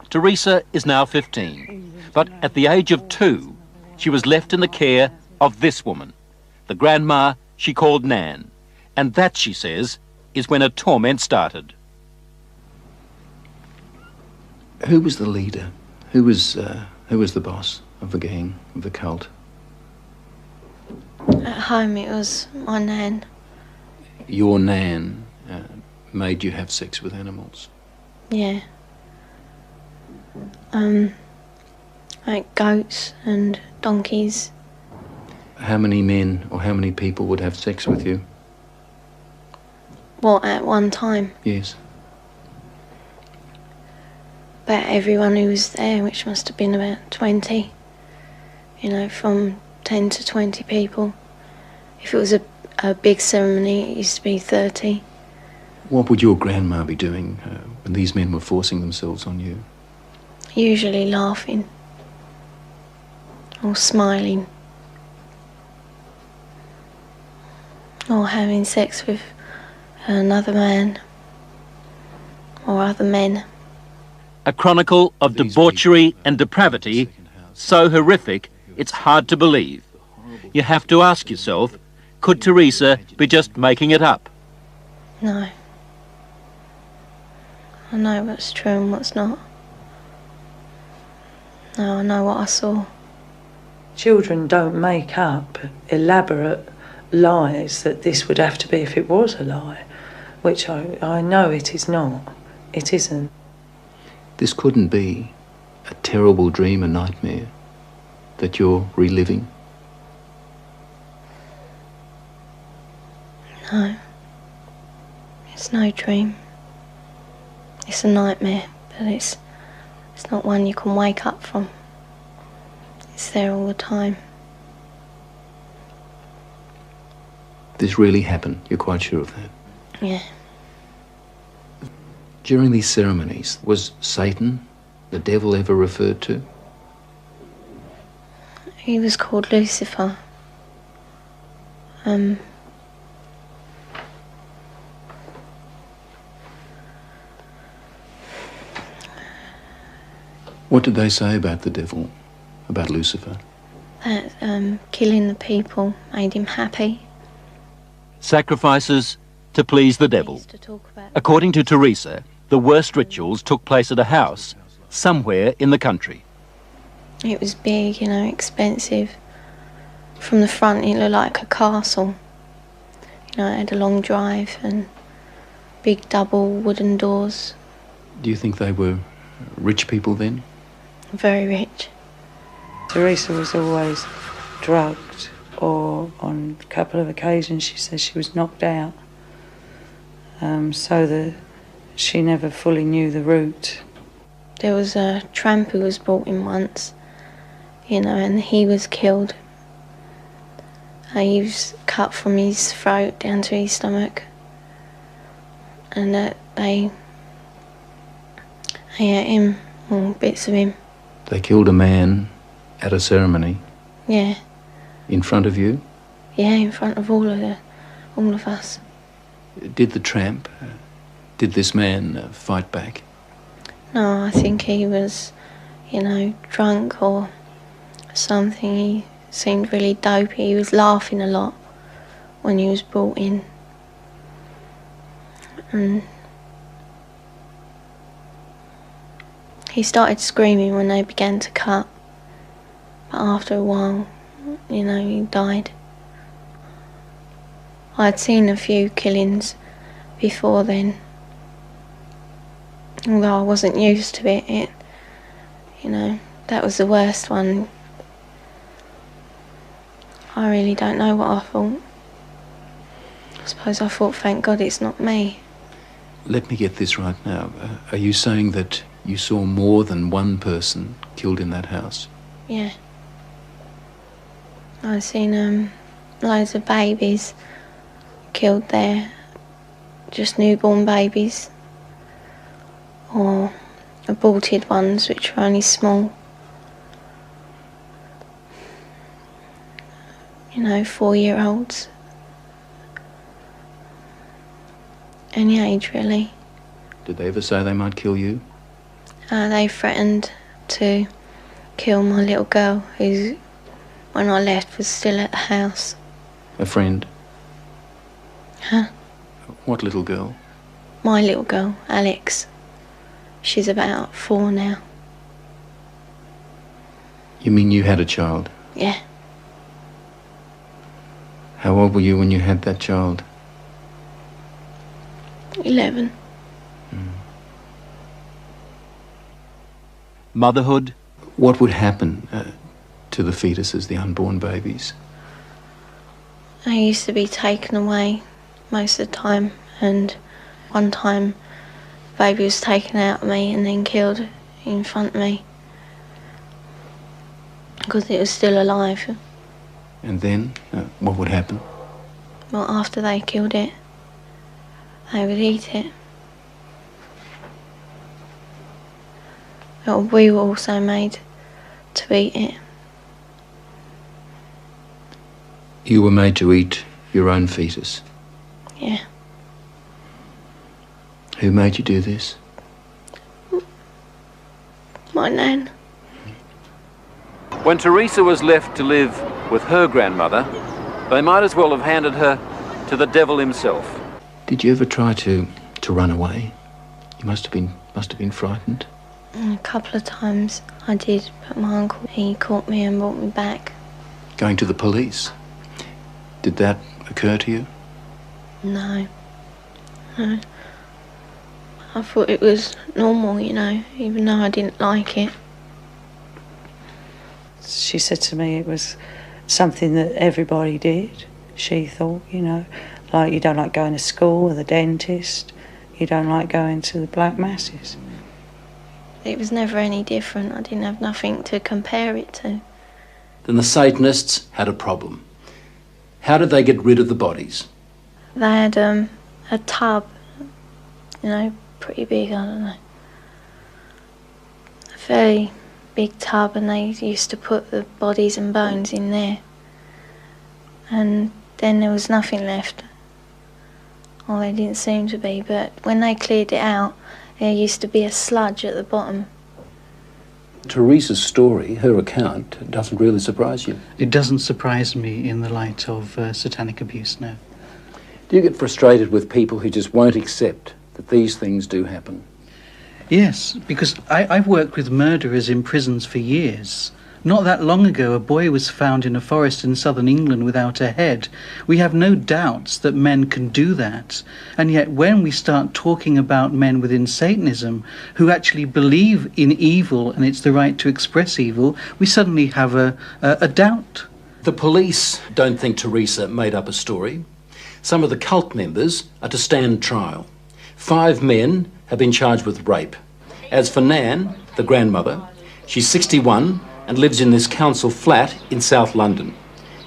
Teresa is now 15, but at the age of 2, she was left in the care of this woman, the grandma she called Nan, and that, she says, is when her torment started. Who was the leader? Who was the boss of the gang, of the cult? At home it was my Nan. Your Nan made you have sex with animals? Yeah. Like goats and donkeys. How many men or how many people would have sex with you? What, at one time? Yes. About everyone who was there, which must have been about 20. You know, from 10 to 20 people. If it was a big ceremony, it used to be 30. What would your grandma be doing when these men were forcing themselves on you? Usually laughing. Or smiling. Or having sex with another man. Or other men. A chronicle of debauchery and depravity so horrific it's hard to believe. You have to ask yourself, could Teresa be just making it up? No. I know what's true and what's not. No, I know what I saw. Children don't make up elaborate lies that this would have to be if it was a lie, which I know it is not. It isn't. This couldn't be a terrible dream, a nightmare that you're reliving? No. It's no dream. It's a nightmare, but it's not one you can wake up from. It's there all the time. This really happened, you're quite sure of that? Yeah. During these ceremonies, was Satan, the devil, ever referred to? He was called Lucifer. What did they say about the devil, about Lucifer? That killing the people made him happy. Sacrifices to please the devil. According to Teresa, the worst rituals took place at a house somewhere in the country. It was big, you know, expensive. From the front it looked like a castle. You know, it had a long drive and big double wooden doors. Do you think they were rich people then? Very rich. Teresa was always drugged, or on a couple of occasions she says she was knocked out, so that she never fully knew the route. There was a tramp who was brought in once, you know, and he was killed. He was cut from his throat down to his stomach, and they ate him, or bits of him. They killed a man at a ceremony? Yeah. In front of you? Yeah, in front of all of us. Did the tramp, did this man fight back? No, I think he was, you know, drunk or something. He seemed really dopey. He was laughing a lot when he was brought in. And he started screaming when they began to cut. But after a while, you know, he died. I'd seen a few killings before then. Although I wasn't used to it, you know, that was the worst one. I really don't know what I thought. I suppose I thought, thank God it's not me. Let me get this right now. Are you saying that you saw more than one person killed in that house? Yeah. I've seen loads of babies killed there. Just newborn babies. Or aborted ones, which were only small. You know, 4-year-olds. Any age, really. Did they ever say they might kill you? They threatened to kill my little girl, who, when I left, was still at the house. A friend? Huh? What little girl? My little girl, Alex. She's about 4 now. You mean you had a child? Yeah. How old were you when you had that child? 11. Motherhood? What would happen to the fetuses, the unborn babies? I used to be taken away most of the time, and one time the baby was taken out of me and then killed in front of me because it was still alive. And then, what would happen? Well, after they killed it, they would eat it. Well, we were also made to eat it. You were made to eat your own fetus? Yeah. Who made you do this? My nan. When Teresa was left to live with her grandmother, they might as well have handed her to the devil himself. Did you ever try to run away? You must have been frightened. A couple of times I did, but my uncle, he caught me and brought me back. Going to the police? Did that occur to you? No. No. I thought it was normal, you know, even though I didn't like it. She said to me it was something that everybody did, she thought, you know, like you don't like going to school or the dentist, you don't like going to the black masses. It was never any different. I didn't have nothing to compare it to. Then the Satanists had a problem. How did they get rid of the bodies? They had a tub, you know, pretty big, I don't know. A very big tub, and they used to put the bodies and bones in there. And then there was nothing left. Well, there didn't seem to be, but when they cleared it out, there used to be a sludge at the bottom. Teresa's story, her account, doesn't really surprise you. It doesn't surprise me in the light of satanic abuse, no. Do you get frustrated with people who just won't accept that these things do happen? Yes, because I've worked with murderers in prisons for years. Not that long ago, a boy was found in a forest in southern England without a head. We have no doubts that men can do that. And yet when we start talking about men within Satanism who actually believe in evil and it's the right to express evil, we suddenly have a doubt. The police don't think Teresa made up a story. Some of the cult members are to stand trial. 5 men have been charged with rape. As for Nan, the grandmother, she's 61 and lives in this council flat in South London.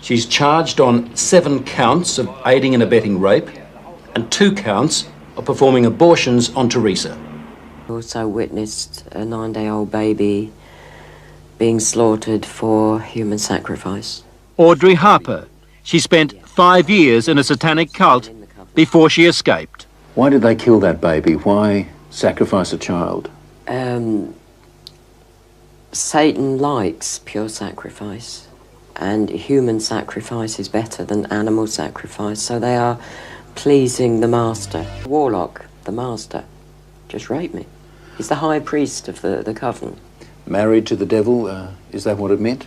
She's charged on 7 counts of aiding and abetting rape and 2 counts of performing abortions on Teresa. I also witnessed a 9-day-old baby being slaughtered for human sacrifice. Audrey Harper. She spent 5 years in a satanic cult before she escaped. Why did they kill that baby? Why sacrifice a child? Satan likes pure sacrifice, and human sacrifice is better than animal sacrifice, so they are pleasing the master. Warlock, the master, just raped me. He's the high priest of the covenant. Married to the devil, is that what it meant?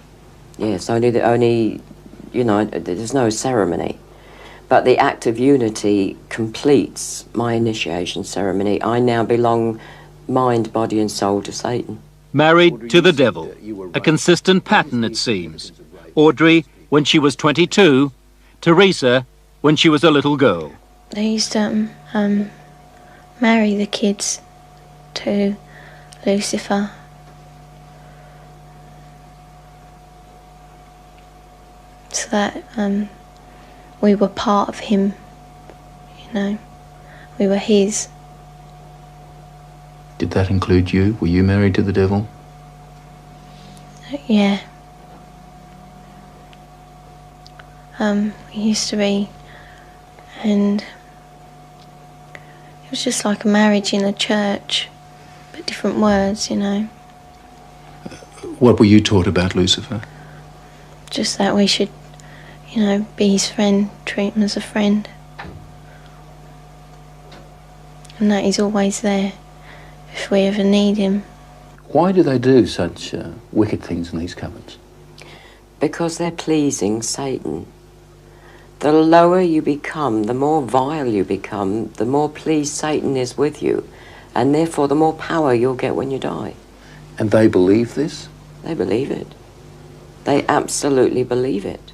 Yes, only, you know, there's no ceremony. But the act of unity completes my initiation ceremony. I now belong mind, body and soul to Satan. Married to the devil. A consistent pattern, it seems. Audrey when she was 22, Teresa when she was a little girl. They used to marry the kids to Lucifer. So that we were part of him, you know. We were his. Did that include you? Were you married to the devil? Yeah. We used to be, and it was just like a marriage in a church, but put different words, you know. What were you taught about Lucifer? Just that we should, you know, be his friend, treat him as a friend. And that he's always there if we ever need him. Why do they do such wicked things in these covens? Because they're pleasing Satan. The lower you become, the more vile you become, the more pleased Satan is with you, and therefore the more power you'll get when you die. And they believe this? They believe it. They absolutely believe it.